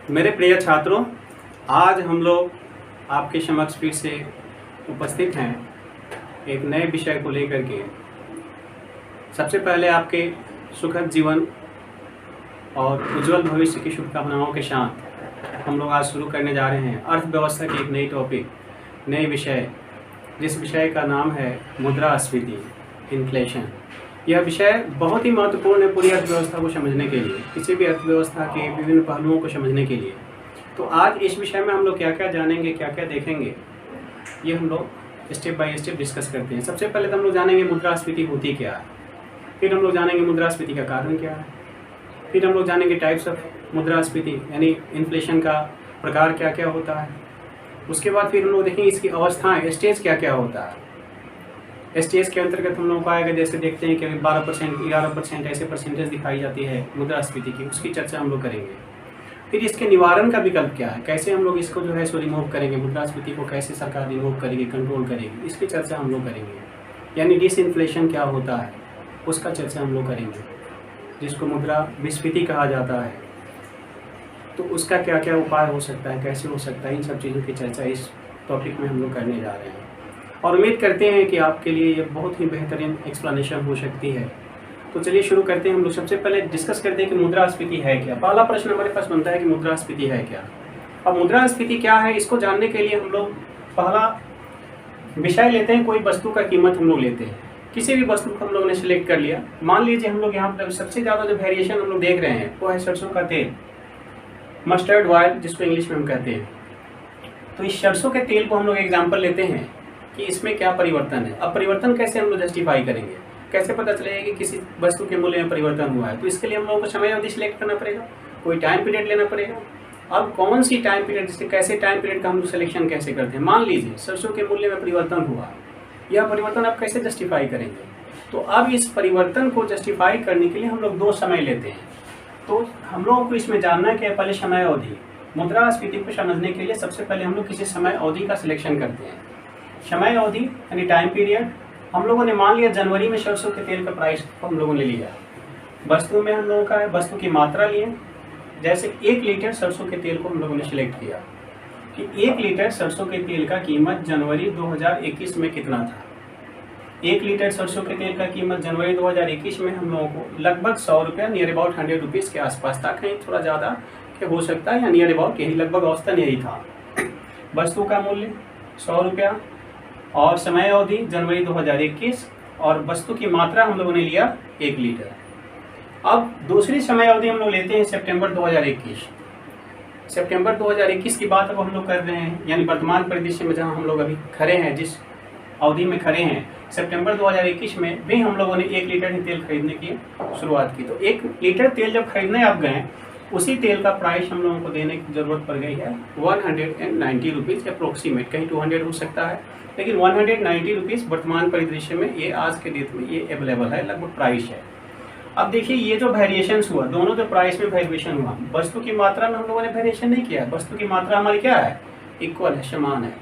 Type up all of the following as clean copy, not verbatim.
मेरे प्रिय छात्रों, आज हम लोग आपके समक्ष फिर से उपस्थित हैं एक नए विषय को लेकर के। सबसे पहले आपके सुखद जीवन और उज्जवल भविष्य की शुभकामनाओं के साथ हम लोग आज शुरू करने जा रहे हैं अर्थव्यवस्था की एक नई टॉपिक, नए विषय, जिस विषय का नाम है मुद्रास्फीति, इन्फ्लेशन। यह विषय बहुत ही महत्वपूर्ण है पूरी अर्थव्यवस्था को समझने के लिए, किसी भी अर्थव्यवस्था के विभिन्न पहलुओं को समझने के लिए। तो आज इस विषय में हम लोग क्या क्या जानेंगे, क्या क्या देखेंगे, ये हम लोग स्टेप बाय स्टेप डिस्कस करते हैं। सबसे पहले तो हम लोग जानेंगे मुद्रास्फीति होती क्या है, फिर हम लोग जानेंगे मुद्रास्फीति का कारण क्या है, फिर हम लोग जानेंगे टाइप्स ऑफ मुद्रास्फीति यानी इन्फ्लेशन का प्रकार क्या क्या होता है। उसके बाद फिर हम लोग देखेंगे इसकी अवस्थाएँ, स्टेज क्या क्या होता है। स्टेज के अंतर्गत हम लोगों को आएगा, जैसे देखते हैं कि 12%, 11% ऐसे परसेंटेज दिखाई जाती है मुद्रास्फीति की, उसकी चर्चा हम लोग करेंगे। फिर इसके निवारण का विकल्प क्या है, कैसे हम लोग इसको जो है सो रिमूव करेंगे, मुद्रास्फीति को कैसे सरकार रिमूव करेगी, कंट्रोल करेगी, इसकी चर्चा हम लोग करेंगे। यानी डिसइन्फ्लेशन क्या होता है उसका चर्चा हम लोग करेंगे, जिसको मुद्रा विस्फीति कहा जाता है। तो उसका क्या क्या उपाय हो सकता है, कैसे हो सकता है, इन सब चीज़ों की चर्चा इस टॉपिक में हम लोग करने जा रहे हैं। और उम्मीद करते हैं कि आपके लिए ये बहुत ही बेहतरीन एक्सप्लेनेशन हो सकती है। तो चलिए शुरू करते हैं। हम लोग सबसे पहले डिस्कस करते हैं कि मुद्रास्फीति है क्या। पहला प्रश्न हमारे पास बनता है कि मुद्रास्फीति है क्या। अब मुद्रास्फीति क्या है, इसको जानने के लिए हम लोग पहला विषय लेते हैं, कोई वस्तु का कीमत हम लोग लेते हैं। किसी भी वस्तु को हम लोग ने सिलेक्ट कर लिया। मान लीजिए हम लोग यहाँ पर सबसे ज़्यादा जो वेरिएशन हम लोग देख रहे हैं वो है सरसों का तेल, मस्टर्ड ऑयल जिसको इंग्लिश में हम कहते हैं। तो इस सरसों के तेल को हम लोग एग्जाम्पल लेते हैं कि इसमें क्या परिवर्तन है। अब परिवर्तन कैसे हम लोग जस्टिफाई करेंगे, कैसे पता चलेगा कि किसी वस्तु के मूल्य में परिवर्तन हुआ है। तो इसके लिए हम लोगों को समय अवधि सिलेक्ट करना पड़ेगा, कोई टाइम पीरियड लेना पड़ेगा। अब कौन सी टाइम पीरियड, जैसे कैसे टाइम पीरियड का हम लोग सिलेक्शन कैसे करते हैं। मान लीजिए सरसों के मूल्य में परिवर्तन हुआ, यह परिवर्तन आप कैसे जस्टिफाई करेंगे। तो अब इस परिवर्तन को जस्टिफाई करने के लिए हम लोग 2 समय लेते हैं। तो हम लोगों को इसमें जानना है कि पहले समय अवधि, मुद्रास्फीति को समझने के लिए सबसे पहले हम लोग किसी समय अवधि का सिलेक्शन करते हैं। समय अवधि यानी टाइम पीरियड। हम लोगों ने मान लिया जनवरी में सरसों के तेल का प्राइस को हम लोगों ने लिया। वस्तु में हम लोगों का है, वस्तु की मात्रा लिए, जैसे 1 लीटर सरसों के तेल को हम लोगों ने सिलेक्ट किया कि 1 लीटर सरसों के तेल का कीमत जनवरी 2021 में कितना था। 1 लीटर सरसों के तेल का कीमत जनवरी 2021 में हम लोगों को लगभग 100 रुपया, नियर अबाउट 100 रुपीज़ के आसपास था। कहीं थोड़ा ज़्यादा हो सकता है या नियर अबाउट यही, लगभग औसतन यही था। वस्तु का मूल्य 100 रुपया और समय अवधि जनवरी 2021 और वस्तु की मात्रा हम लोगों ने लिया 1 लीटर। अब दूसरी समय अवधि हम लोग लेते हैं सितंबर 2021। सितंबर 2021 की बात अब हम लोग कर रहे हैं, यानी वर्तमान परिदृश्य में जहां हम लोग अभी खड़े हैं, जिस अवधि में खड़े हैं, सितंबर 2021 में भी हम लोगों ने 1 लीटर ही तेल खरीदने की शुरुआत की। तो 1 लीटर तेल जब खरीदने आप गए, उसी तेल का प्राइस हम लोगों को देने की ज़रूरत पड़ गई है 190 रुपीज़ अप्रोक्सीमेट, कहीं 200 हो सकता है, लेकिन 190 रुपीज़ वर्तमान परिदृश्य में ये आज के डेट में ये अवेलेबल है, लगभग प्राइस है। अब देखिए ये जो वेरिएशंस हुआ, दोनों जो प्राइस में वेरिएशन हुआ, वस्तु की मात्रा में हम लोगों ने वेरिएशन नहीं किया। वस्तु की मात्रा हमारी क्या है, इक्वल है, समान है।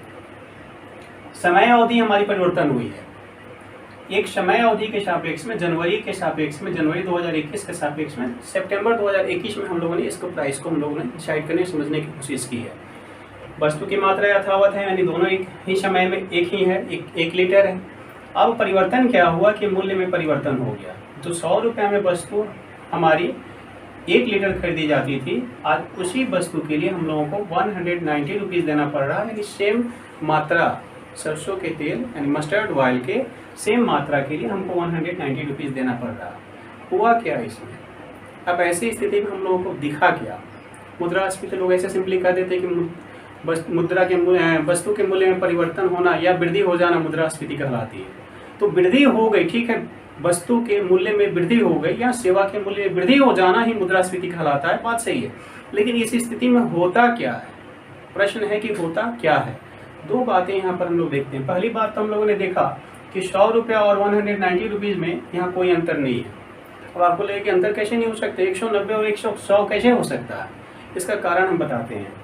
समय अवधि हमारी परिवर्तन हुई है। एक समय अवधि के सापेक्ष में, जनवरी के सापेक्ष में, जनवरी 2021 के सापेक्ष में, सितंबर 2021 में हम लोगों ने इसको प्राइस को हम लोगों ने डिसाइड करने समझने की कोशिश की है। वस्तु की मात्रा यथावत है, यानी दोनों एक ही समय में एक ही है, 1 लीटर है। अब परिवर्तन क्या हुआ कि मूल्य में परिवर्तन हो गया। जो 100 रुपये में वस्तु हमारी 1 लीटर खरीदी जाती थी, आज उसी वस्तु के लिए हम लोगों को 190 रुपीज़ देना पड़ रहा है। यानी सेम मात्रा सरसों के तेल यानी मस्टर्ड ऑयल के सेम मात्रा के लिए हमको 190 रुपीज़ देना पड़ रहा। हुआ क्या इसमें। अब ऐसी स्थिति में हम लोगों को दिखा क्या, मुद्रास्फीति लोग ऐसे सिंपली कह देते हैं कि मुद्रा के मूल्य, वस्तु के मूल्य में परिवर्तन होना या वृद्धि हो जाना मुद्रास्फीति कहलाती है। तो वृद्धि हो गई, ठीक है, वस्तु के मूल्य में वृद्धि हो गई या सेवा के मूल्य में वृद्धि हो जाना ही मुद्रास्फीति कहलाता है, बात सही है। लेकिन इस स्थिति में होता क्या है, प्रश्न है कि होता क्या है। 2 बातें यहाँ पर हम लोग देखते हैं। पहली बात तो हम लोगों ने देखा कि 100 रुपया और 190 रुपीज़ में यहाँ कोई अंतर नहीं है। अब आपको लगे कि अंतर कैसे नहीं हो सकते, 190 और 100 कैसे हो सकता है। इसका कारण हम बताते हैं।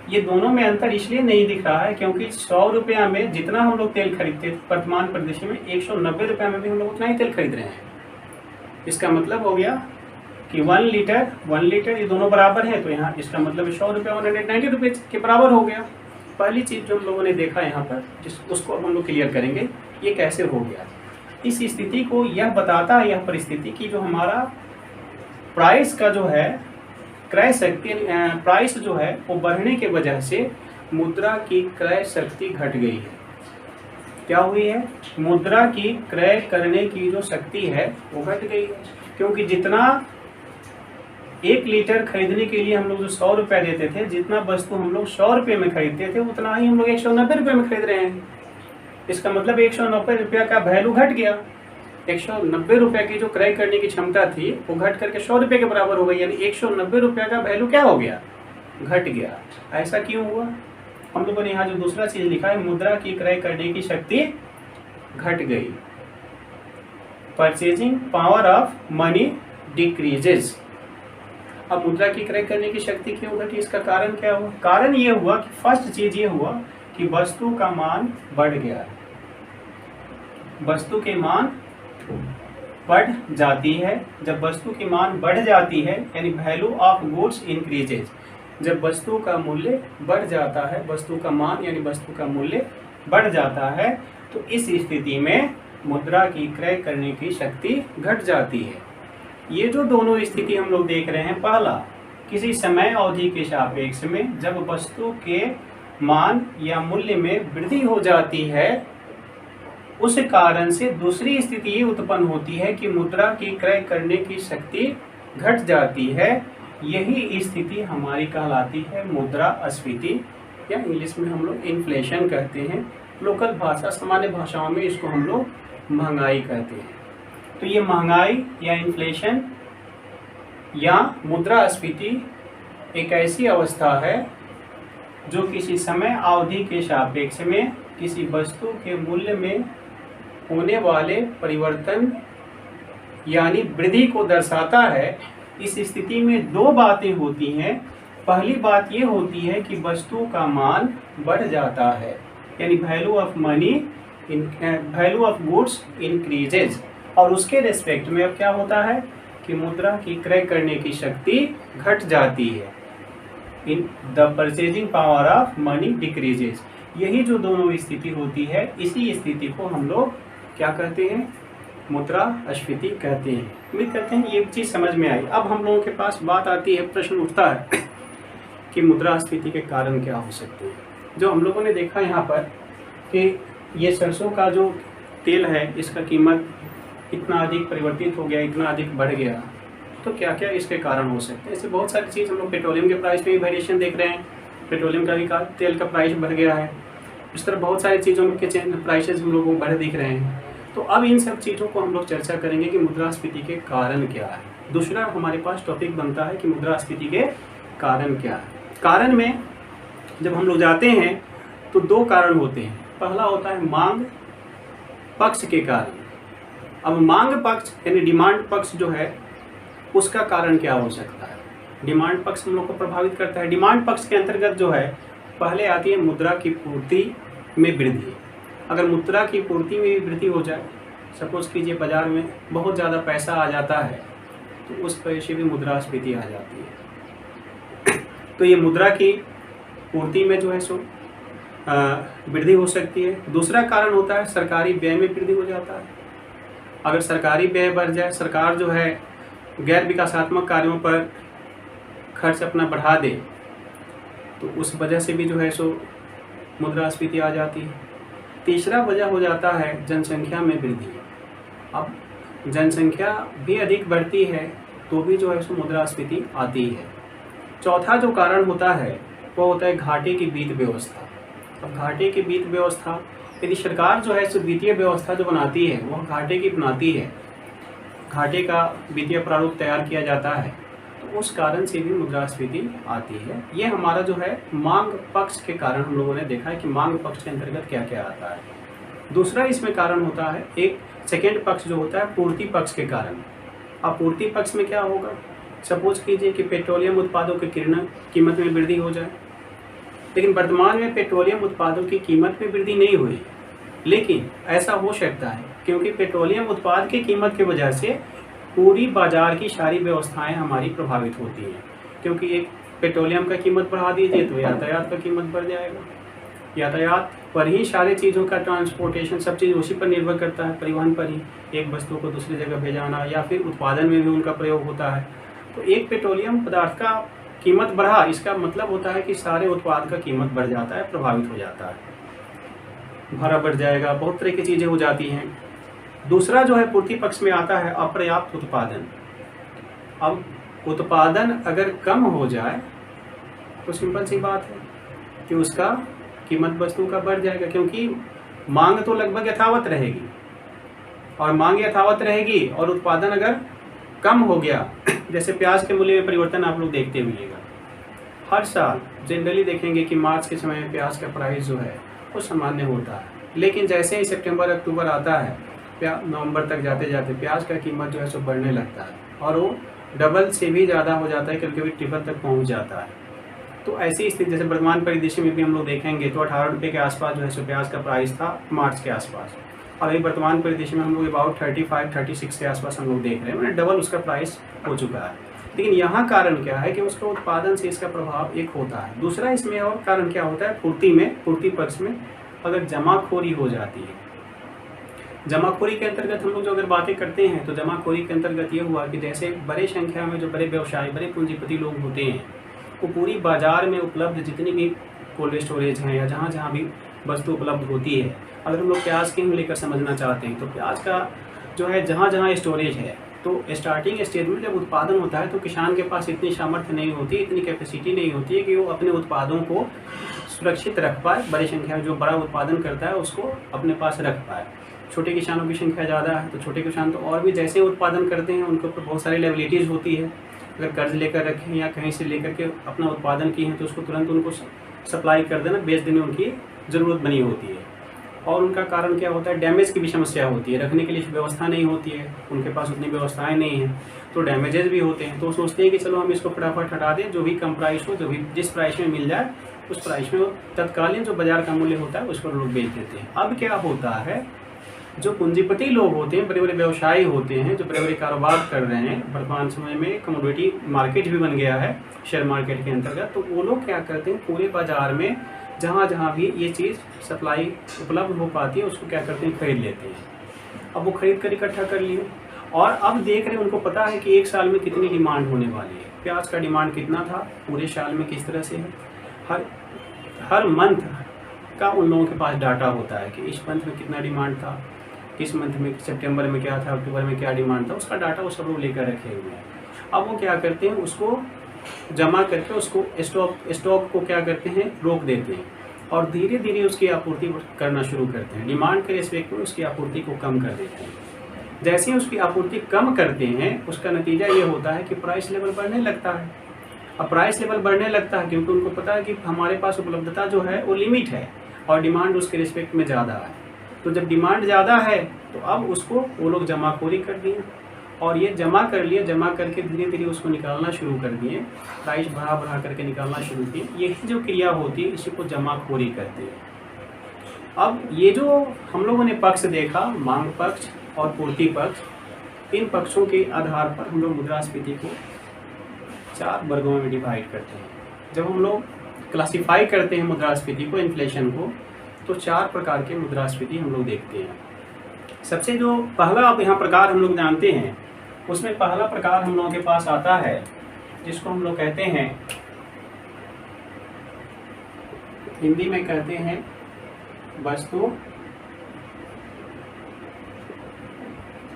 ये दोनों में अंतर इसलिए नहीं दिख रहा है क्योंकि 100 रुपया में जितना हम लोग तेल खरीदते थे वर्तमान परिदृश्य में 190 रुपये में भी हम लोग उतना ही तेल खरीद रहे हैं। इसका मतलब हो गया कि 1 लीटर ये दोनों बराबर है, तो यहाँ इसका मतलब 100 रुपये 190 रुपये के बराबर हो गया। पहली चीज़ जो हम लोगों ने देखा यहाँ पर, उसको अब हम लोग क्लियर करेंगे ये कैसे हो गया। इस स्थिति को यह बताता है, यह परिस्थिति की जो हमारा प्राइस का जो है क्रय शक्ति, प्राइस जो है वो बढ़ने के वजह से मुद्रा की क्रय शक्ति घट गई है। क्या हुई है? मुद्रा की क्रय करने की जो शक्ति है वो घट गई है, क्योंकि जितना 1 लीटर खरीदने के लिए हम लोग जो 100 रुपये देते थे, जितना वस्तु हम लोग 100 रुपये में खरीदते थे, उतना ही हम लोग 190 रुपये में खरीद रहे हैं। इसका मतलब 190 रुपये का वैल्यू घट गया। 190 रुपये की जो क्रय करने की क्षमता थी वो घट करके 100 रुपये के बराबर हो गई, यानी 190 रुपये का वैल्यू क्या हो गया? घट गया। ऐसा क्यों हुआ? हम लोगों ने यहाँ जो दूसरा चीज लिखा है, मुद्रा की क्रय करने की शक्ति घट गई। Purchasing power of money decreases. अब मुद्रा की क्रय करने की शक्ति क्यों घटी? इसका कारण क्या हुआ? कारण ये हुआ कि फर्स्ट चीज ये हुआ कि वस्तु का मान बढ़ गया। वस्तु के मान बढ़ जाती है। जब वस्तु की मान बढ़ जाती है, यानी वैल्यू ऑफ गुड्स इंक्रीजेज। जब वस्तु का मूल्य बढ़ जाता है, वस्तु का मान यानी वस्तु का मूल्य बढ़ जाता है, तो इस स्थिति में मुद्रा की क्रय करने की शक्ति घट जाती है। ये जो दोनों स्थिति हम लोग देख रहे हैं, पहला किसी समय अवधि के सापेक्ष में जब वस्तु के मान या मूल्य में वृद्धि हो जाती है, उस कारण से दूसरी स्थिति ये उत्पन्न होती है कि मुद्रा की क्रय करने की शक्ति घट जाती है। यही स्थिति हमारी कहलाती है मुद्रास्फीति, या इंग्लिश में हम लोग इन्फ्लेशन कहते हैं। लोकल भाषा, सामान्य भाषाओं में इसको हम लोग महंगाई कहते हैं। तो ये महंगाई या इन्फ्लेशन या मुद्रास्फीति एक ऐसी अवस्था है जो किसी समय अवधि के सापेक्ष में किसी वस्तु के मूल्य में होने वाले परिवर्तन यानी वृद्धि को दर्शाता है। इस स्थिति में दो बातें होती हैं। पहली बात ये होती है कि वस्तु का मान बढ़ जाता है, यानी value of money, value of goods increases, और उसके रेस्पेक्ट में अब क्या होता है कि मुद्रा की क्रय करने की शक्ति घट जाती है। In the purchasing power of money decreases. यही जो दोनों स्थिति होती है, इसी स्थिति को हम लोग क्या कहते हैं? मुद्रास्फीति कहते हैं। उम्मीद करते हैं ये चीज़ समझ में आई। अब हम लोगों के पास बात आती है, प्रश्न उठता है कि मुद्रास्फीति के कारण क्या हो सकते हैं। जो हम लोगों ने देखा यहाँ पर कि ये सरसों का जो तेल है, इसका कीमत इतना अधिक परिवर्तित हो गया, इतना अधिक बढ़ गया, तो क्या क्या इसके कारण हो सकते हैं। ऐसे बहुत सारी चीज़ हम लोग पेट्रोलियम के प्राइस में भी वेरिएशन देख रहे हैं। पेट्रोलियम का भी तेल का प्राइस बढ़ गया है। इस तरह बहुत सारी चीज़ों के प्राइसेस हम लोगों को बढ़े दिख रहे हैं। तो अब इन सब चीज़ों को हम लोग चर्चा करेंगे कि मुद्रास्फीति के कारण क्या है। दूसरा हमारे पास टॉपिक बनता है कि मुद्रास्फीति के कारण क्या है। कारण में जब हम लोग जाते हैं तो दो कारण होते हैं। पहला होता है मांग पक्ष के कारण। अब मांग पक्ष यानी डिमांड पक्ष जो है, उसका कारण क्या हो सकता है? डिमांड पक्ष हम लोग को प्रभावित करता है। डिमांड पक्ष के अंतर्गत जो है, पहले आती है मुद्रा की पूर्ति में वृद्धि। अगर मुद्रा की पूर्ति में भी वृद्धि हो जाए, सपोज कीजिए बाजार में बहुत ज़्यादा पैसा आ जाता है, तो उस पैसे भी मुद्रास्फीति आ जाती है। तो ये मुद्रा की पूर्ति में जो है सो वृद्धि हो सकती है। दूसरा कारण होता है सरकारी व्यय में वृद्धि हो जाता है। अगर सरकारी व्यय बढ़ जाए, सरकार जो है गैर विकासात्मक कार्यों पर खर्च अपना बढ़ा दे, तो उस वजह से भी जो है सो मुद्रास्फीति आ जाती है। तीसरा वजह हो जाता है जनसंख्या में वृद्धि। अब जनसंख्या भी अधिक बढ़ती है तो भी जो है सो मुद्रास्फीति आती है। चौथा जो कारण होता है वो होता है घाटे की वित्त व्यवस्था। अब घाटे की वित्त व्यवस्था, यदि सरकार जो है सो वित्तीय व्यवस्था जो बनाती है वह घाटे की बनाती है, घाटे का वित्तीय प्रारूप तैयार किया जाता है, तो उस कारण से भी मुद्रास्फीति आती है। ये हमारा जो है मांग पक्ष के कारण हम लोगों ने देखा है कि मांग पक्ष के अंतर्गत क्या क्या आता है। दूसरा इसमें कारण होता है एक सेकेंड पक्ष जो होता है पूर्ति पक्ष के कारण। अब पूर्ति पक्ष में क्या होगा? सपोज कीजिए कि पेट्रोलियम उत्पादों की कीमत में वृद्धि हो जाए, लेकिन वर्तमान में पेट्रोलियम उत्पादों की कीमत में वृद्धि नहीं हुई, लेकिन ऐसा हो सकता है क्योंकि पेट्रोलियम उत्पाद की कीमत की वजह से पूरी बाजार की सारी व्यवस्थाएं हमारी प्रभावित होती हैं, क्योंकि एक पेट्रोलियम का कीमत बढ़ा दीजिए तो यातायात का कीमत बढ़ जाएगा। यातायात पर ही सारी चीज़ों का ट्रांसपोर्टेशन, सब चीज़ उसी पर निर्भर करता है, परिवहन पर ही। एक वस्तु को दूसरी जगह भेजाना या फिर उत्पादन में भी उनका प्रयोग होता है। तो एक पेट्रोलियम पदार्थ का कीमत बढ़ा, इसका मतलब होता है कि सारे उत्पाद का कीमत बढ़ जाता है, प्रभावित हो जाता है, भाड़ा बढ़ जाएगा, बहुत तरह की चीज़ें हो जाती हैं। दूसरा जो है पूर्ति पक्ष में आता है अपर्याप्त उत्पादन। अब उत्पादन अगर कम हो जाए तो सिंपल सी बात है कि उसका कीमत वस्तु का बढ़ जाएगा, क्योंकि मांग तो लगभग यथावत रहेगी, और मांग यथावत रहेगी और उत्पादन अगर कम हो गया, जैसे प्याज के मूल्य में परिवर्तन आप लोग देखते हुइएगा, हर साल जनरली देखेंगे कि मार्च के समय में प्याज का प्राइस जो है वो सामान्य होता है, लेकिन जैसे ही सितंबर अक्टूबर आता है, नवंबर तक जाते जाते प्याज का कीमत जो है सो बढ़ने लगता है, और वो डबल से भी ज़्यादा हो जाता है, कभी कभी ट्रिपल तक पहुंच जाता है। तो ऐसी स्थिति जैसे वर्तमान परिदृश्य में भी हम लोग देखेंगे तो 18 रुपये के आसपास जो है सो प्याज का प्राइस था मार्च के आसपास, और अभी वर्तमान परिदृश्य में हम लोग अबाउट 35-36 के आसपास हम लोग देख रहे हैं, मतलब डबल उसका प्राइस हो चुका है। लेकिन यहाँ कारण क्या है कि उसका उत्पादन से इसका प्रभाव एक होता है। दूसरा इसमें और कारण क्या होता है, पूर्ति पक्ष में अगर जमाखोरी हो जाती है। जमाखोरी के अंतर्गत हम लोग जो अगर बातें करते हैं तो जमाखोरी के अंतर्गत ये हुआ कि जैसे बड़े संख्या में जो बड़े व्यवसायी, बड़े पूंजीपति लोग होते हैं, वो पूरी बाजार में उपलब्ध जितनी भी कोल्ड स्टोरेज हैं या जहाँ जहाँ भी वस्तु उपलब्ध होती है, अगर हम लोग प्याज के लेकर समझना चाहते हैं तो प्याज का जो है जहाँ जहाँ स्टोरेज है, तो स्टार्टिंग स्टेज में जब उत्पादन होता है तो किसान के पास इतनी सामर्थ्य नहीं होती, इतनी कैपेसिटी नहीं होती है कि वो अपने उत्पादों को सुरक्षित रख पाए। बड़ी संख्या में जो बड़ा उत्पादन करता है उसको अपने पास रख पाए। छोटे किसानों की संख्या ज़्यादा है, तो छोटे किसान तो और भी जैसे उत्पादन करते हैं उनके ऊपर बहुत सारी लायबिलिटीज़ होती है। अगर कर्ज लेकर रखें या कहीं से लेकर के अपना उत्पादन किए हैं तो उसको तुरंत उनको सप्लाई कर देना, बेच देने उनकी ज़रूरत बनी होती है। और उनका कारण क्या होता है, डैमेज की भी समस्या होती है, रखने के लिए व्यवस्था नहीं होती है, उनके पास उतनी व्यवस्थाएं नहीं हैं, तो डैमेजेस भी होते हैं। तो वो सोचते हैं कि चलो हम इसको फटाफट हटा दें, जो भी कम प्राइस हो, जो भी जिस प्राइस में मिल जाए उस प्राइस में वो तत्कालीन जो बाजार का मूल्य होता है उस पर लोग बेच देते हैं। अब क्या होता है, जो पूंजीपति लोग होते हैं, बड़े बड़े व्यवसायी होते हैं, जो बड़े बड़े कारोबार कर रहे हैं, वर्तमान समय में कमोडिटी मार्केट भी बन गया है शेयर मार्केट के अंतर्गत, तो वो लोग क्या करते हैं, पूरे बाजार में जहाँ जहाँ भी ये चीज़ सप्लाई उपलब्ध हो पाती है उसको क्या करते हैं, खरीद लेते हैं। अब वो खरीद कर इकट्ठा कर लिए और अब देख रहे हैं, उनको पता है कि एक साल में कितनी डिमांड होने वाली है, प्याज का डिमांड कितना था, पूरे साल में किस तरह से है, हर मंथ का उन लोगों के पास डाटा होता है कि इस मंथ में कितना डिमांड था, किस मंथ में, सितंबर में क्या था, अक्टूबर में क्या डिमांड था, उसका डाटा वो सब लोग लेकर रखे हुए हैं। अब वो क्या करते हैं, उसको जमा करके उसको स्टॉक को क्या करते हैं, रोक देते हैं और धीरे धीरे उसकी आपूर्ति करना शुरू करते हैं। डिमांड के रिस्पेक्ट में उसकी आपूर्ति को कम कर देते हैं। जैसे ही उसकी आपूर्ति कम करते हैं उसका नतीजा ये होता है कि प्राइस लेवल बढ़ने लगता है। अब प्राइस लेवल बढ़ने लगता है क्योंकि उनको पता है कि हमारे पास उपलब्धता जो है वो लिमिट है और डिमांड उसके रिस्पेक्ट में ज़्यादा है। तो जब डिमांड ज़्यादा है तो अब उसको वो लोग जमाखोरी कर दिए और ये जमा कर लिए, जमा करके धीरे धीरे उसको निकालना शुरू कर दिए, प्राइस बढ़ा बढ़ा करके निकालना शुरू किए। यही जो क्रिया होती है इसी को जमाखोरी कहते हैं। अब ये जो हम लोगों ने पक्ष देखा, मांग पक्ष और पूर्ति पक्ष, इन पक्षों के आधार पर हम लोग मुद्रास्फीति को 4 वर्गों में डिवाइड करते हैं। जब हम लोग क्लासिफाई करते हैं मुद्रास्फीति को, इन्फ्लेशन को, तो 4 प्रकार के मुद्रास्फीति हम लोग देखते हैं। सबसे जो पहला आप यहाँ प्रकार हम लोग जानते हैं, उसमें पहला प्रकार हम लोगों के पास आता है जिसको हम लोग कहते हैं, हिंदी में कहते हैं वस्तु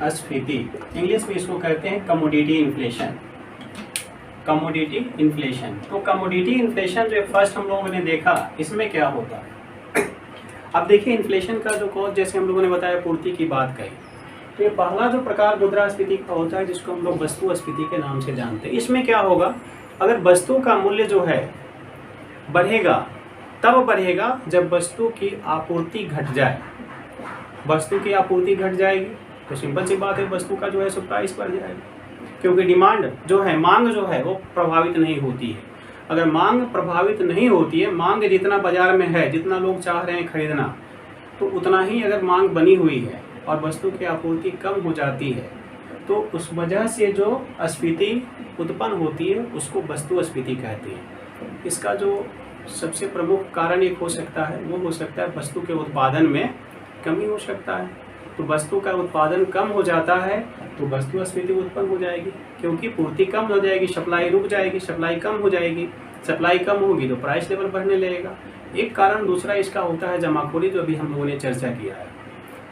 स्फीति, इंग्लिश में इसको कहते हैं कमोडिटी इन्फ्लेशन। कमोडिटी इन्फ्लेशन, तो कमोडिटी इन्फ्लेशन जो फर्स्ट हम लोगों ने देखा, इसमें क्या होता है। अब देखिए इन्फ्लेशन का जो कॉज, जैसे हम लोगों ने बताया पूर्ति की बात कही, तो ये पहला जो प्रकार मुद्रास्फीति का होता है जिसको हम लोग वस्तुस्फीति के नाम से जानते हैं। इसमें क्या होगा, अगर वस्तु का मूल्य जो है बढ़ेगा तब बढ़ेगा जब वस्तु की आपूर्ति घट जाए। वस्तु की आपूर्ति घट जाएगी तो सिंपल सी बात है, वस्तु का जो है सो प्राइस बढ़ जाएगा, क्योंकि डिमांड जो है, मांग जो है वो प्रभावित नहीं होती है। अगर मांग प्रभावित नहीं होती है, मांग जितना बाजार में है, जितना लोग चाह रहे हैं खरीदना, तो उतना ही अगर मांग बनी हुई है और वस्तु की आपूर्ति कम हो जाती है तो उस वजह से जो स्फीति उत्पन्न होती है उसको वस्तुस्फीति कहते हैं। इसका जो सबसे प्रमुख कारण एक हो सकता है वो हो सकता है वस्तु के उत्पादन में कमी हो सकता है। तो वस्तु का उत्पादन कम हो जाता है तो वस्तुस्फीति उत्पन्न हो जाएगी, क्योंकि पूर्ति कम हो जाएगी, सप्लाई रुक जाएगी, सप्लाई कम हो जाएगी, सप्लाई कम होगी तो प्राइस लेवल बढ़ने लगेगा। एक कारण दूसरा इसका होता है जमाखोरी, जो अभी हम लोगों ने चर्चा किया है।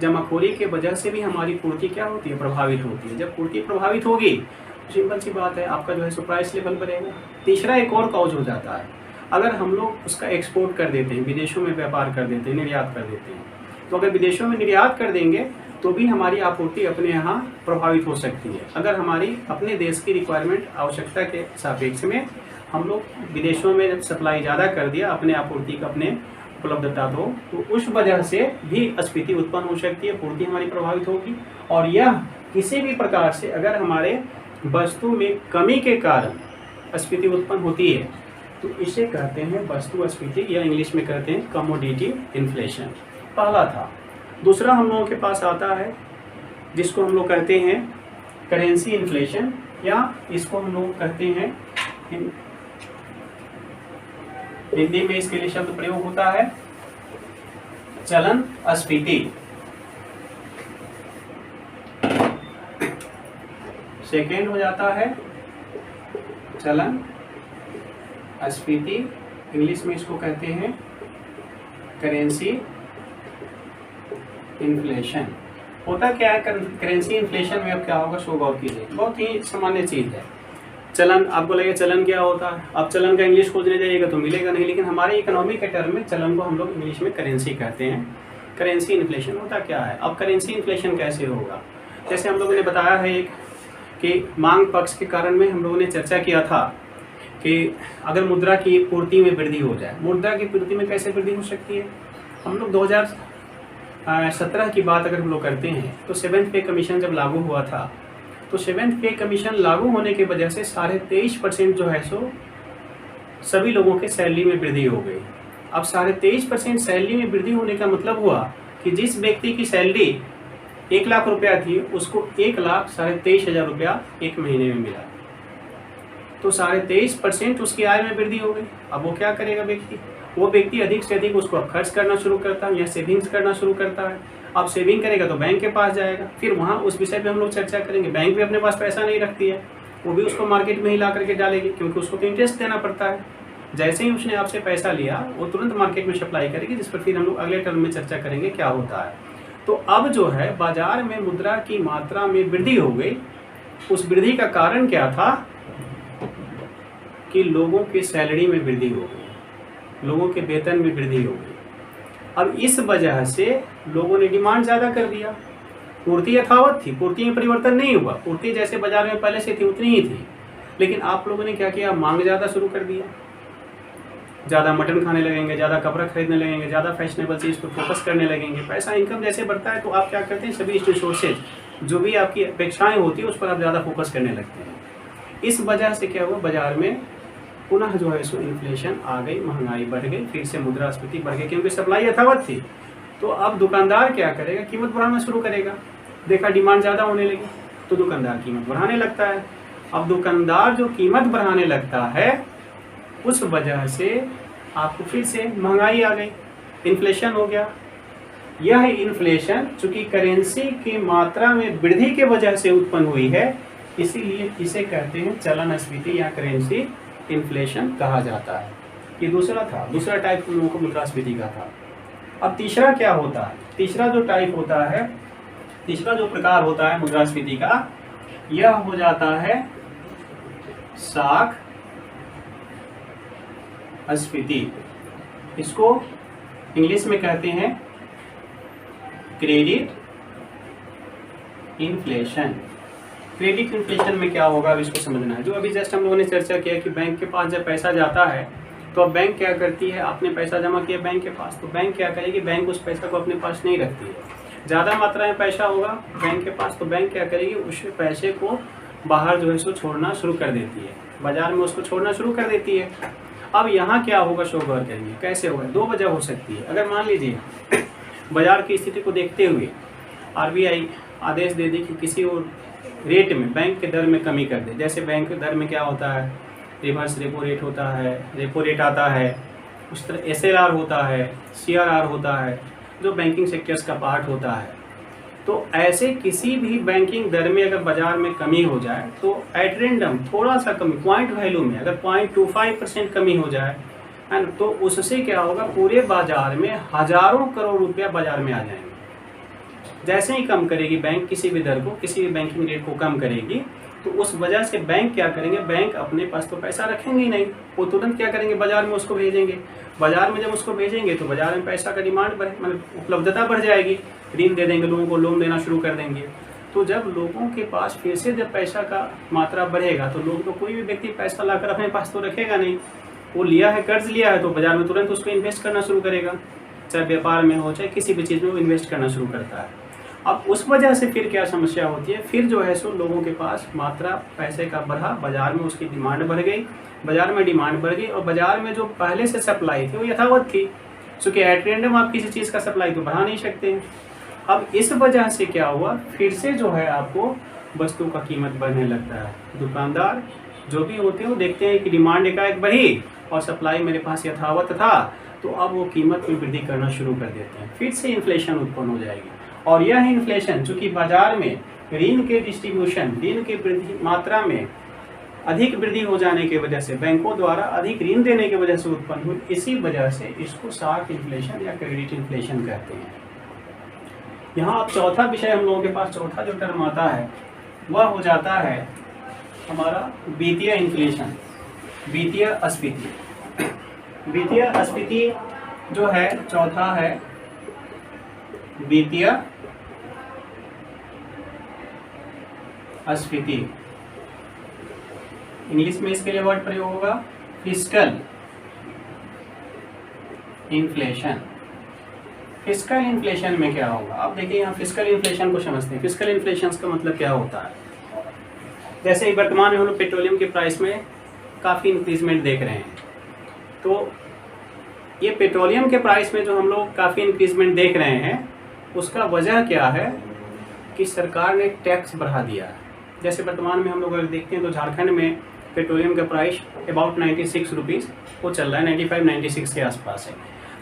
जमाखोरी के वजह से भी हमारी पूर्ति क्या होती है, प्रभावित होती है। जब पूर्ति प्रभावित होगी तो सिंपल सी बात है आपका जो है सो प्राइस लेवल बढ़ेगा। तीसरा एक और कॉज हो जाता है, अगर हम लोग उसका एक्सपोर्ट कर देते हैं, विदेशों में व्यापार कर देते हैं, निर्यात कर देते हैं, तो अगर विदेशों में निर्यात कर देंगे तो भी हमारी आपूर्ति अपने यहाँ प्रभावित हो सकती है। अगर हमारी अपने देश की रिक्वायरमेंट आवश्यकता के सापेक्ष में हम लोग विदेशों में सप्लाई ज़्यादा कर दिया, अपने आपूर्ति का अपने उपलब्धता तो उस वजह से भी स्फीति उत्पन्न हो सकती है, पूर्ति हमारी प्रभावित होगी। और यह किसी भी प्रकार से अगर हमारे वस्तु में कमी के कारण स्फीति उत्पन्न होती है तो इसे कहते हैं वस्तुस्फीति, या इंग्लिश में कहते हैं कमोडिटी इन्फ्लेशन। पहला था। दूसरा हम लोगों के पास आता है जिसको हम लोग कहते हैं करेंसी इन्फ्लेशन, या इसको हम लोग कहते हैं हिंदी में इसके लिए शब्द प्रयोग होता है चलन स्फीति। सेकेंड हो जाता है चलन स्फीति, इंग्लिश में इसको कहते हैं करेंसी इन्फ्लेशन। होता क्या है करेंसी इन्फ्लेशन में, अब क्या होगा सो गौर कीजिए, बहुत ही सामान्य चीज़ है। चलन, आपको लगेगा चलन क्या होता है, अब चलन का इंग्लिश खोजने जाइएगा तो मिलेगा नहीं, लेकिन हमारे इकोनॉमी के टर्म में चलन को हम लोग इंग्लिश में करेंसी कहते हैं। करेंसी इन्फ्लेशन होता क्या है। अब करेंसी इन्फ्लेशन कैसे होगा, जैसे हम लोगों ने बताया है एक कि मांग पक्ष के कारण में हम लोगों ने चर्चा किया था कि अगर मुद्रा की पूर्ति में वृद्धि हो जाए, मुद्रा की पूर्ति में कैसे वृद्धि हो सकती है। हम लोग 2017 की बात अगर हम लोग करते हैं तो 7th पे कमीशन जब लागू हुआ था तो 7th पे कमीशन लागू होने की वजह से 23.5% जो है सो सभी लोगों के सैलरी में वृद्धि हो गई। अब 23.5% सैलरी में वृद्धि होने का मतलब हुआ कि जिस व्यक्ति की सैलरी 1 लाख रुपया थी उसको 1,23,500 रुपया एक महीने में मिला, तो 23.5% उसकी आय में वृद्धि हो गई। अब वो क्या करेगा व्यक्ति, वो व्यक्ति अधिक से अधिक उसको अब खर्च करना शुरू करता है या सेविंग्स करना शुरू करता है। अब सेविंग करेगा तो बैंक के पास जाएगा, फिर वहाँ उस विषय पे हम लोग चर्चा करेंगे। बैंक भी अपने पास पैसा नहीं रखती है, वो भी उसको मार्केट में ही ला करके डालेगी, क्योंकि उसको तो इंटरेस्ट देना पड़ता है। जैसे ही उसने आपसे पैसा लिया वो तुरंत मार्केट में सप्लाई करेगी, जिस पर फिर हम लोग अगले टर्म में चर्चा करेंगे क्या होता है। तो अब जो है बाजार में मुद्रा की मात्रा में वृद्धि हो गई। उस वृद्धि का कारण क्या था कि लोगों की सैलरी में वृद्धि हो गई, लोगों के वेतन में वृद्धि हो गई। अब इस वजह से लोगों ने डिमांड ज़्यादा कर दिया, पूर्ति यथावत थी, पूर्ति में परिवर्तन नहीं हुआ, पूर्ति जैसे बाजार में पहले से थी उतनी ही थी, लेकिन आप लोगों ने क्या किया, मांग ज़्यादा शुरू कर दिया। ज़्यादा मटन खाने लगेंगे, ज़्यादा कपड़ा खरीदने लगेंगे, ज़्यादा फैशनेबल चीज़ पर फोकस करने लगेंगे। पैसा इनकम जैसे बढ़ता है तो आप क्या करते हैं, सभी रिसोर्सेज जो भी आपकी अपेक्षाएं होती है उस पर आप ज़्यादा फोकस करने लगते हैं। इस वजह से क्या हुआ, बाजार में पुनः जो है सो इन्फ्लेशन आ गई, महंगाई बढ़ गई, फिर से मुद्रास्फीति बढ़ गई, क्योंकि सप्लाई यथावत थी। तो अब दुकानदार क्या करेगा, कीमत बढ़ाना शुरू करेगा। देखा डिमांड ज़्यादा होने लगी तो दुकानदार कीमत बढ़ाने लगता है। अब दुकानदार जो कीमत बढ़ाने लगता है उस वजह से आपको फिर से महंगाई आ गई, इन्फ्लेशन हो गया। यह इन्फ्लेशन चूंकि करेंसी की मात्रा में वृद्धि के वजह से उत्पन्न हुई है, इसीलिए इसे कहते हैं चलन स्फीति या करेंसी इन्फ्लेशन कहा जाता है। ये दूसरा था, दूसरा टाइप हम लोगों को मुद्रास्फीति का था। अब तीसरा क्या होता है, तीसरा जो टाइप होता है, तीसरा जो प्रकार होता है मुद्रास्फीति का, यह हो जाता है शाख स्फीति। इसको इंग्लिश में कहते हैं क्रेडिट इन्फ्लेशन। क्रेडिट इन्फ्लेशन में क्या होगा, अब इसको समझना है। जो अभी जस्ट हम लोगों ने चर्चा किया कि बैंक के पास जब पैसा जाता है तो अब बैंक क्या करती है, आपने पैसा जमा किया बैंक के पास, तो बैंक क्या करेगी, बैंक उस पैसा को अपने पास नहीं रखती है। ज़्यादा मात्रा में पैसा होगा बैंक के पास तो बैंक क्या करेगी, उस पैसे को बाहर जो है सो छोड़ना शुरू कर देती है, बाजार में उसको छोड़ना शुरू कर देती है। अब यहाँ क्या होगा, शो गौर करेंगे कैसे होगा। दो वजह हो सकती है। अगर मान लीजिए बाजार की स्थिति को देखते हुए RBI आदेश दे दी कि किसी और रेट में, बैंक के दर में कमी कर दे। जैसे बैंक के दर में क्या होता है, रिवर्स रेपो रेट होता है, रेपो रेट आता है, उस तरह SLR होता है, CRR होता है, जो बैंकिंग सेक्टर्स का पार्ट होता है। तो ऐसे किसी भी बैंकिंग दर में अगर बाजार में कमी हो जाए तो एट रेंडम थोड़ा सा कमी, पॉइंट वैल्यू में अगर 0.25% कमी हो जाए है ना, तो उससे क्या होगा, पूरे बाजार में हजारों करोड़ रुपया बाजार में आ जाएंगे। जैसे ही कम करेगी बैंक किसी भी दर को, किसी भी बैंकिंग रेट को कम करेगी, तो उस वजह से बैंक क्या करेंगे, बैंक अपने पास तो पैसा रखेंगे ही नहीं, वो तुरंत क्या करेंगे, बाजार में उसको भेजेंगे। बाजार में जब उसको भेजेंगे तो बाजार में पैसा का डिमांड बढ़े, मतलब उपलब्धता बढ़ जाएगी, ऋण दे देंगे लोगों को, लोन देना शुरू कर देंगे। तो जब लोगों के पास फिर से जब पैसा का मात्रा बढ़ेगा तो लोग तो कोई भी व्यक्ति पैसा लाकर अपने पास तो रखेगा नहीं, वो लिया है, कर्ज लिया है, तो बाजार में तुरंत उसको इन्वेस्ट करना शुरू करेगा, चाहे व्यापार में हो चाहे किसी भी चीज़ में वो इन्वेस्ट करना शुरू करता है। अब उस वजह से फिर क्या समस्या होती है, फिर जो है सो लोगों के पास मात्रा पैसे का बढ़ा, बाजार में उसकी डिमांड बढ़ गई, बाजार में डिमांड बढ़ गई और बाजार में जो पहले से सप्लाई थी वो यथावत थी, क्योंकि एट रेंडम आप किसी चीज़ का सप्लाई तो बढ़ा नहीं सकते हैं। अब इस वजह से क्या हुआ, फिर से जो है आपको वस्तु का कीमत बढ़ने लगता है। दुकानदार जो भी होते हैं वो देखते हैं कि डिमांड एकाएक बढ़ी और सप्लाई मेरे पास यथावत था, तो अब वो कीमत में वृद्धि करना शुरू कर देते हैं, फिर से इन्फ्लेशन उत्पन्न हो जाएगी। और यह इन्फ्लेशन चूँकि बाजार में ऋण के डिस्ट्रीब्यूशन, ऋण के वृद्धि मात्रा में अधिक वृद्धि हो जाने की वजह से, बैंकों द्वारा अधिक ऋण देने की वजह से उत्पन्न हुई, इसी वजह से इसको शॉक इन्फ्लेशन या क्रेडिट इन्फ्लेशन कहते हैं। यहाँ अब चौथा विषय हम लोगों के पास, चौथा जो टर्म आता है वह हो जाता है हमारा वित्तीय इन्फ्लेशन, वित्तीय अस्फीति। वित्तीय अस्फीति जो है चौथा है वित्तीय अस्फीति। इंग्लिश में इसके लिए वर्ड प्रयोग होगा फिस्कल इन्फ्लेशन। फिस्कल इन्फ्लेशन में क्या होगा, आप देखिए यहाँ फिस्कल इन्फ्लेशन को समझते हैं। फिस्कल इन्फ्लेशन का मतलब क्या होता है, जैसे वर्तमान में हम लोग पेट्रोलियम के प्राइस में काफ़ी इंक्रीजमेंट देख रहे हैं, तो ये पेट्रोलियम के प्राइस में जो हम लोग काफ़ी इंक्रीजमेंट देख रहे हैं, उसका वजह क्या है कि सरकार ने टैक्स बढ़ा दिया है। जैसे वर्तमान में हम लोग अगर देखते हैं तो झारखंड में पेट्रोलियम का प्राइस अबाउट 96 रुपीज़ वो चल रहा है, 95-96 के आसपास है।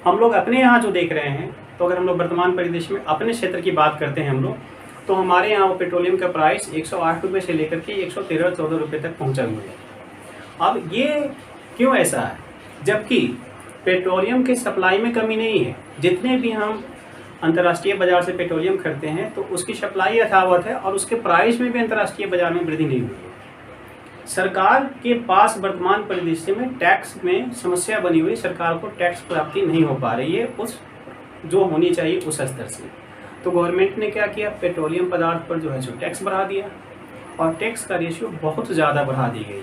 हम लोग अपने यहाँ जो देख रहे हैं, तो अगर हम लोग वर्तमान परिदृश्य में अपने क्षेत्र की बात करते हैं हम लोग, तो हमारे यहाँ वो पेट्रोलियम का प्राइस 108 रुपये से लेकर के 113-114 रुपये तक पहुँचा हुआ है। अब ये क्यों ऐसा है, जबकि पेट्रोलियम के सप्लाई में कमी नहीं है, जितने भी हम अंतर्राष्ट्रीय बाजार से पेट्रोलियम खरीदते हैं तो उसकी सप्लाई यथावत है और उसके प्राइस में भी अंतर्राष्ट्रीय बाजार में वृद्धि नहीं हुई है। सरकार के पास वर्तमान परिदृश्य में टैक्स में समस्या बनी हुई, सरकार को टैक्स प्राप्ति नहीं हो पा रही है उस जो होनी चाहिए उस स्तर से। तो गवर्नमेंट ने क्या किया, पेट्रोलियम पदार्थ पर जो है सो टैक्स बढ़ा दिया और टैक्स का रेशियो बहुत ज़्यादा बढ़ा दी गई।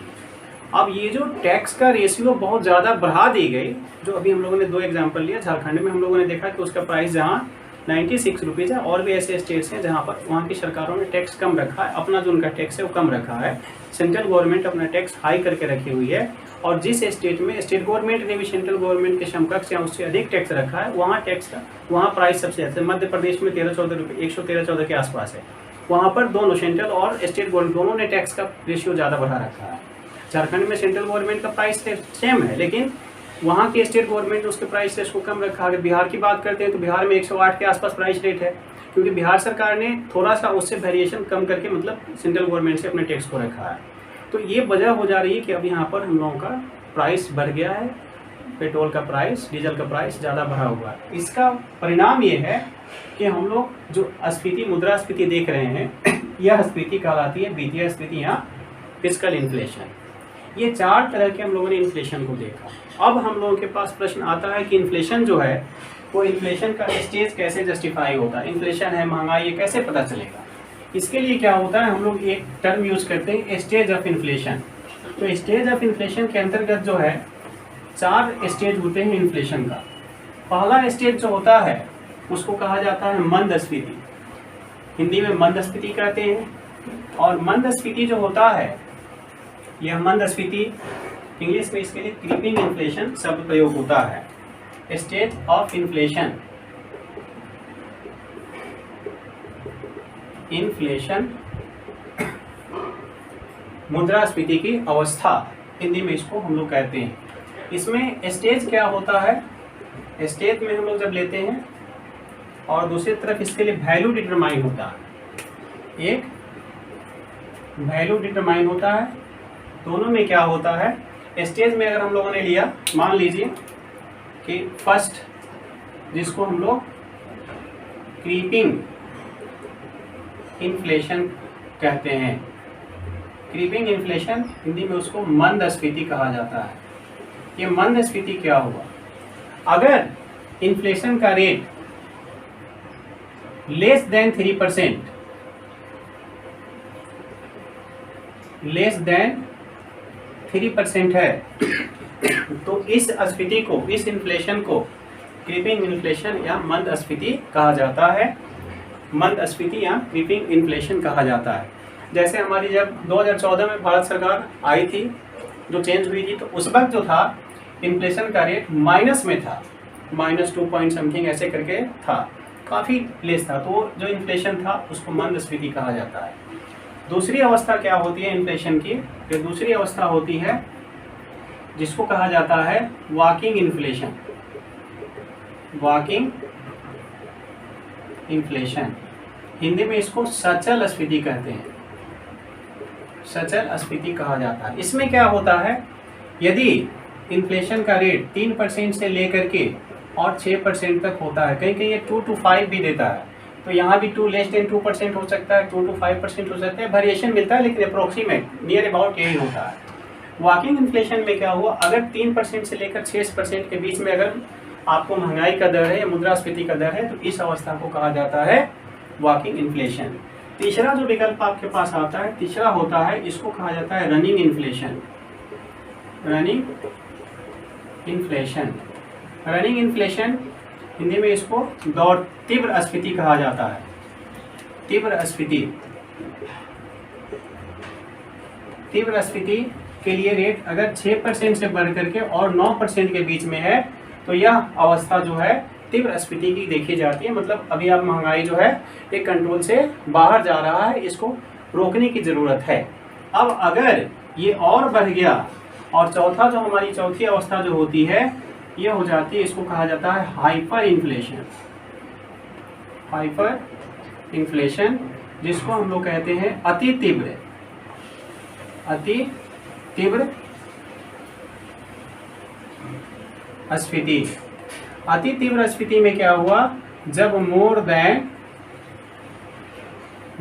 अब ये जो टैक्स का रेशियो बहुत ज़्यादा बढ़ा दी गई, जो अभी हम लोगों ने 2 एग्जाम्पल लिया, झारखंड में हम लोगों ने देखा कि उसका प्राइस जहाँ 96 रुपीज़ है, और भी ऐसे स्टेट्स हैं जहाँ पर वहाँ की सरकारों ने टैक्स कम रखा है, अपना जो उनका टैक्स है वो कम रखा है। सेंट्रल गवर्नमेंट अपना टैक्स हाई करके रखी हुई है, और जिस स्टेट में स्टेट गवर्नमेंट ने भी सेंट्रल गवर्नमेंट के समकक्ष या उससे अधिक टैक्स रखा है, वहाँ टैक्स का वहाँ प्राइस सबसे ज़्यादा। मध्य प्रदेश में 13-14 रुपये, 113-14 के आसपास है। वहाँ पर दोनों सेंट्रल और स्टेट गवर्नमेंट दोनों ने टैक्स का रेशियो ज़्यादा बढ़ा रखा है। झारखंड में सेंट्रल गवर्नमेंट का प्राइस सेम है, लेकिन वहाँ की स्टेट गवर्नमेंट ने उसके प्राइस रेट को कम रखा। अगर बिहार की बात करते हैं तो बिहार में 108 के आसपास प्राइस रेट है, क्योंकि बिहार सरकार ने थोड़ा सा उससे वेरिएशन कम करके मतलब सेंट्रल गवर्नमेंट से अपने टैक्स को रखा है। तो ये वजह हो जा रही है कि अब यहाँ पर हम लोगों का प्राइस बढ़ गया है, पेट्रोल का प्राइस, डीजल का प्राइस ज़्यादा बढ़ा हुआ है। इसका परिणाम ये है कि हम लोग जो अस्फीति, मुद्रास्फीति देख रहे हैं, यह अस्फीति कहलाती है वित्तीय अस्फीति या फिस्कल इन्फ्लेशन। ये 4 तरह के हम लोगों ने इन्फ्लेशन को देखा। अब हम लोगों के पास प्रश्न आता है कि इन्फ्लेशन जो है वो इन्फ्लेशन का स्टेज कैसे जस्टिफाई होता है, इन्फ्लेशन है, महंगाई, ये कैसे पता चलेगा। इसके लिए क्या होता है, हम लोग एक टर्म यूज़ करते हैं स्टेज ऑफ इन्फ्लेशन। तो स्टेज ऑफ इन्फ्लेशन के अंतर्गत जो है 4 स्टेज होते हैं इन्फ्लेशन का। पहला स्टेज जो होता है उसको कहा जाता है मंदस्फीति, हिंदी में मंदस्फीति कहते हैं। और मंदस्फीति जो होता है, यह मंदस्फीति इंग्लिश में इसके लिए क्रीपिंग इन्फ्लेशन शब्द प्रयोग होता है। स्टेज ऑफ इन्फ्लेशन, इन्फ्लेशन मुद्रास्फीति की अवस्था, हिंदी में इसको हम लोग कहते हैं। इसमें स्टेज क्या होता है, स्टेज में हम लोग जब लेते हैं और दूसरी तरफ इसके लिए वैल्यू डिटरमाइन होता है, एक वैल्यू डिटरमाइन होता है। दोनों में क्या होता है, स्टेज में अगर हम लोगों ने लिया, मान लीजिए कि फर्स्ट जिसको हम लोग क्रीपिंग इन्फ्लेशन कहते हैं, क्रीपिंग इन्फ्लेशन हिंदी में उसको मंदस्फीति कहा जाता है। ये मंदस्फीति क्या हुआ, अगर इन्फ्लेशन का rate less than 3%, less than 3% है तो इस स्फीति को, इस इन्फ्लेशन को क्रीपिंग इन्फ्लेशन या मंदस्फीति कहा जाता है। मंदस्फीति या क्रीपिंग इन्फ्लेशन कहा जाता है। जैसे हमारी जब 2014 में भारत सरकार आई थी, जो चेंज हुई थी, तो उस वक्त जो था इन्फ्लेशन का रेट माइनस में था, -2 पॉइंट समथिंग ऐसे करके था, काफ़ी लेस था, तो जो इन्फ्लेशन था उसको मंदस्फीति कहा जाता है। दूसरी अवस्था क्या होती है इन्फ्लेशन की, फिर दूसरी अवस्था होती है जिसको कहा जाता है walking inflation, walking inflation, Hindi में इसको सचल स्फीति कहते हैं, सचल स्फीति कहा जाता है। इसमें क्या होता है, यदि इन्फ्लेशन का रेट 3% से लेकर के और 6% तक होता है, कहीं कहीं ये 2 to 5 भी देता है, तो यहाँ भी 2 लेस देन 2% हो सकता है, 2 to 5% हो सकता है, वेरिएशन मिलता है, लेकिन अप्रोक्सीमेट नियर अबाउट यही होता है। वॉकिंग इन्फ्लेशन में क्या हुआ, अगर 3% से लेकर 6% के बीच में अगर आपको महंगाई का दर है या मुद्रास्फीति का दर है, तो इस अवस्था को कहा जाता है वॉकिंग इन्फ्लेशन। तीसरा जो विकल्प आपके पास आता है, तीसरा होता है, इसको कहा जाता है running inflation, running inflation. Running inflation Hindi में इसको तीव्र स्फीति कहा जाता है, तीव्र स्फीति। तीव्र स्फीति के लिए रेट अगर 6% से बढ़ करके और 9% के बीच में है, तो यह अवस्था जो है तीव्र स्फीति की देखी जाती है। मतलब अभी आप महंगाई जो है एक कंट्रोल से बाहर जा रहा है, इसको रोकने की जरूरत है। अब अगर ये और बढ़ गया, और चौथा जो हमारी चौथी अवस्था जो होती है, ये हो जाती है, इसको कहा जाता है हाइपर इन्फ्लेशन, हाइपर इन्फ्लेशन, जिसको हम लोग कहते हैं अति तीव्र, अति तीव्र स्फीति। अति तीव्र स्फीति में क्या हुआ, जब मोर देन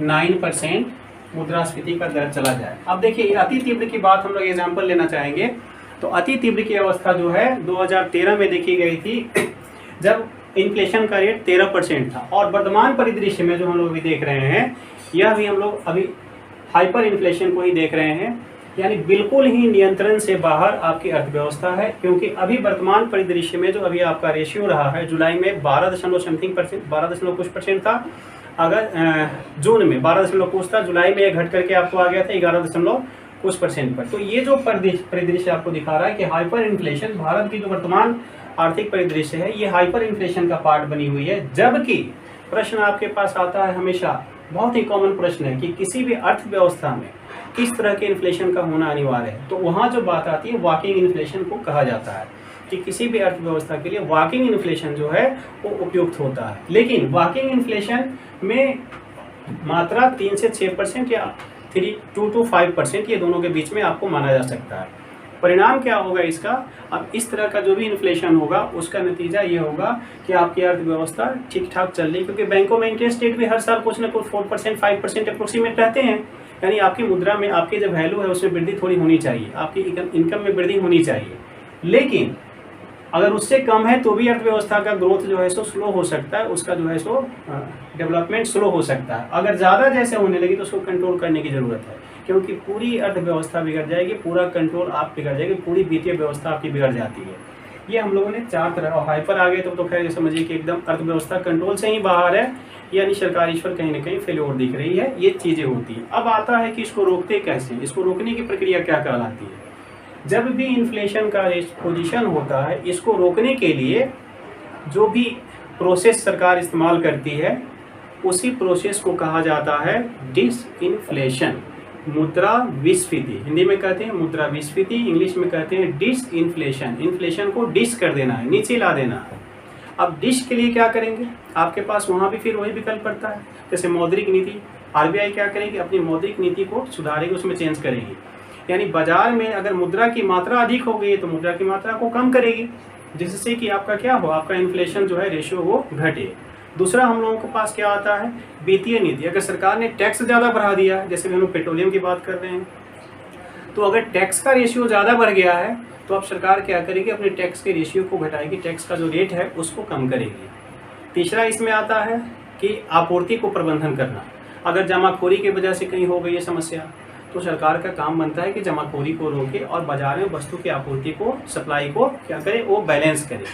9% मुद्रास्फीति का दर चला जाए। अब देखिए अति तीव्र की बात हम लोग एग्जाम्पल लेना चाहेंगे, तो अति तीव्र की अवस्था जो है 2013 में देखी गई थी, जब इन्फ्लेशन का रेट 13% था, और वर्तमान परिदृश्य में जो हम लोग भी देख रहे हैं, यह भी हम लोग अभी हाइपर इन्फ्लेशन को ही देख रहे हैं, यानी बिल्कुल ही नियंत्रण से बाहर आपकी अर्थव्यवस्था है। क्योंकि अभी वर्तमान परिदृश्य में जो अभी आपका रेशियो रहा है, जुलाई में 12.% था, अगर जून में 12 कुछ था, जुलाई में यह घट करके आपको आ गया था 11% पर। तो ये जो परिदृश्य आपको दिखा रहा है कि हाइपर इन्फ्लेशन, भारत की जो वर्तमान आर्थिक परिदृश्य है, ये हाइपर इन्फ्लेशन का पार्ट बनी हुई है। जबकि प्रश्न आपके पास आता है हमेशा, बहुत ही कॉमन प्रश्न है कि किसी भी अर्थव्यवस्था में किस तरह के इन्फ्लेशन का होना अनिवार्य है, तो वहाँ जो बात आती है वॉकिंग इन्फ्लेशन को कहा जाता है कि किसी भी अर्थव्यवस्था के लिए वॉकिंग इन्फ्लेशन जो है वो उपयुक्त होता है। लेकिन वॉकिंग इन्फ्लेशन में मात्रा 3 से 6% या 2 to 5%, ये दोनों के बीच में आपको माना जा सकता है। परिणाम क्या होगा इसका, अब इस तरह का जो भी इन्फ्लेशन होगा उसका नतीजा ये होगा कि आपकी अर्थव्यवस्था ठीक ठाक चल रही, क्योंकि बैंकों में इंटरेस्ट रेट भी हर साल कुछ ना कुछ 4% 5% अप्रोक्सीमेट रहते हैं, यानी आपकी मुद्रा में आपकी जो वैल्यू है उसमें वृद्धि थोड़ी होनी चाहिए, आपकी इनकम में वृद्धि होनी चाहिए। लेकिन अगर उससे कम है तो भी अर्थव्यवस्था का ग्रोथ जो है सो स्लो हो सकता है, उसका जो है सो डेवलपमेंट स्लो हो सकता है। अगर ज़्यादा जैसे होने लगी तो उसको कंट्रोल करने की ज़रूरत है, क्योंकि पूरी अर्थव्यवस्था बिगड़ जाएगी, पूरा कंट्रोल आप बिगड़ जाएगी, पूरी वित्तीय व्यवस्था आपकी बिगड़ जाती है। ये हम लोगों ने 4 तरह, और हाइपर आ गए तो खैर समझिए कि एकदम अर्थव्यवस्था कंट्रोल से ही बाहर है, यानी सरकार ईश्वर कहीं ना कहीं फेल्योर दिख रही है, ये चीज़ें होती हैं। अब आता है कि इसको रोकते कैसे, इसको रोकने की प्रक्रिया क्या कहलाती है। जब भी इन्फ्लेशन का पोजीशन होता है, इसको रोकने के लिए जो भी प्रोसेस सरकार इस्तेमाल करती है, उसी प्रोसेस को कहा जाता है डिसइन्फ्लेशन। मुद्रा विस्फीति, हिंदी में कहते हैं मुद्रा विस्फीति, इंग्लिश में कहते हैं डिसइन्फ्लेशन। इन्फ्लेशन को डिस कर देना है, नीचे ला देना है। अब डिश के लिए क्या करेंगे, आपके पास वहाँ भी फिर वही विकल्प पड़ता है। जैसे मौद्रिक नीति, आरबीआई क्या करेगी, अपनी मौद्रिक नीति को सुधारेगी, उसमें चेंज करेगी। यानी बाजार में अगर मुद्रा की मात्रा अधिक हो गई है तो मुद्रा की मात्रा को कम करेगी, जिससे कि आपका क्या हो, आपका इन्फ्लेशन जो है रेशियो वो घटे। दूसरा हम लोगों के पास क्या आता है, वित्तीय नीति। अगर सरकार ने टैक्स ज़्यादा बढ़ा दिया है, जैसे हम लोग पेट्रोलियम की बात कर रहे हैं, तो अगर टैक्स का रेशियो ज़्यादा बढ़ गया है तो अब सरकार क्या करेगी, अपने टैक्स के रेशियो को घटाएगी, टैक्स का जो रेट है उसको कम करेगी। तीसरा इसमें आता है कि आपूर्ति को प्रबंधन करना। अगर जमाखोरी की वजह से कहीं हो गई है समस्या, तो सरकार का काम बनता है कि जमाखोरी को रोके और बाजार में वस्तु की आपूर्ति को, सप्लाई को क्या करे, वो बैलेंस करे।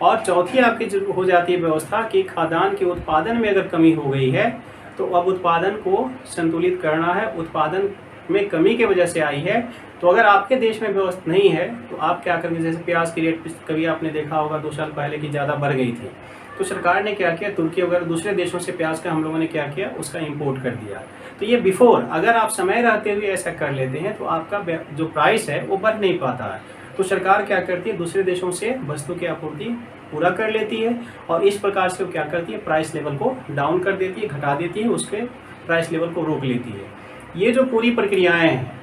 और चौथी आपकी जो हो जाती है व्यवस्था कि खाद्यान्न के उत्पादन में अगर कमी हो गई है तो अब उत्पादन को संतुलित करना है। उत्पादन में कमी की वजह से आई है, तो अगर आपके देश में व्यवस्था नहीं है तो आप क्या करेंगे, जैसे प्याज की रेट कभी आपने देखा होगा 2 साल पहले की ज़्यादा बढ़ गई थी, तो सरकार ने क्या किया, तुर्की वगैरह दूसरे देशों से प्याज का हम लोगों ने क्या किया, उसका इंपोर्ट कर दिया। तो ये बिफोर, अगर आप समय रहते हुए ऐसा कर लेते हैं तो आपका जो प्राइस है वो बढ़ नहीं पाता है। तो सरकार क्या करती है, दूसरे देशों से वस्तु की आपूर्ति पूरा कर लेती है और इस प्रकार से वो क्या करती है, प्राइस लेवल को डाउन कर देती है, घटा देती है, उसके प्राइस लेवल को रोक लेती है। ये जो पूरी प्रक्रियाएँ हैं,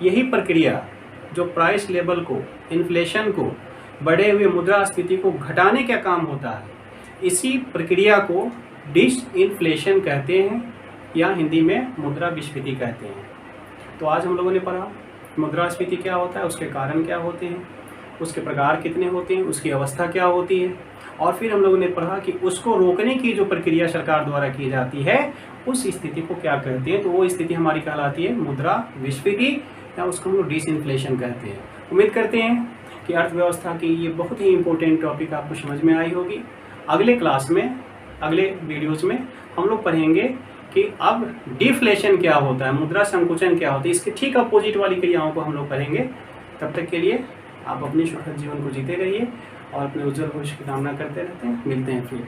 यही प्रक्रिया जो प्राइस लेवल को, इन्फ्लेशन को, बढ़े हुए मुद्रास्फीति को घटाने का काम होता है, इसी प्रक्रिया को डिसइन्फ्लेशन कहते हैं या हिंदी में मुद्रा विस्फीति कहते हैं। तो आज हम लोगों ने पढ़ा मुद्रास्फीति क्या होता है, उसके कारण क्या होते हैं, उसके प्रकार कितने होते हैं, उसकी अवस्था क्या होती है, और फिर हम लोगों ने पढ़ा कि उसको रोकने की जो प्रक्रिया सरकार द्वारा की जाती है उस स्थिति को क्या कहते हैं। तो वो स्थिति हमारी कहलाती है मुद्रा विस्फीति या उसको हम लोग डिसइन्फ्लेशन कहते हैं। उम्मीद करते हैं कि अर्थव्यवस्था की ये बहुत ही इंपॉर्टेंट टॉपिक आपको समझ में आई होगी। अगले क्लास में, अगले वीडियोज़ में हम लोग पढ़ेंगे कि अब डिफ्लेशन क्या होता है, मुद्रा संकुचन क्या होता है, इसके ठीक अपोजिट वाली क्रियाओं को हम लोग पढ़ेंगे। तब तक के लिए आप अपने सुखद जीवन को जीते रहिए और अपने उज्जवल भविष्य की कामना करते रहते हैं। मिलते हैं फिर।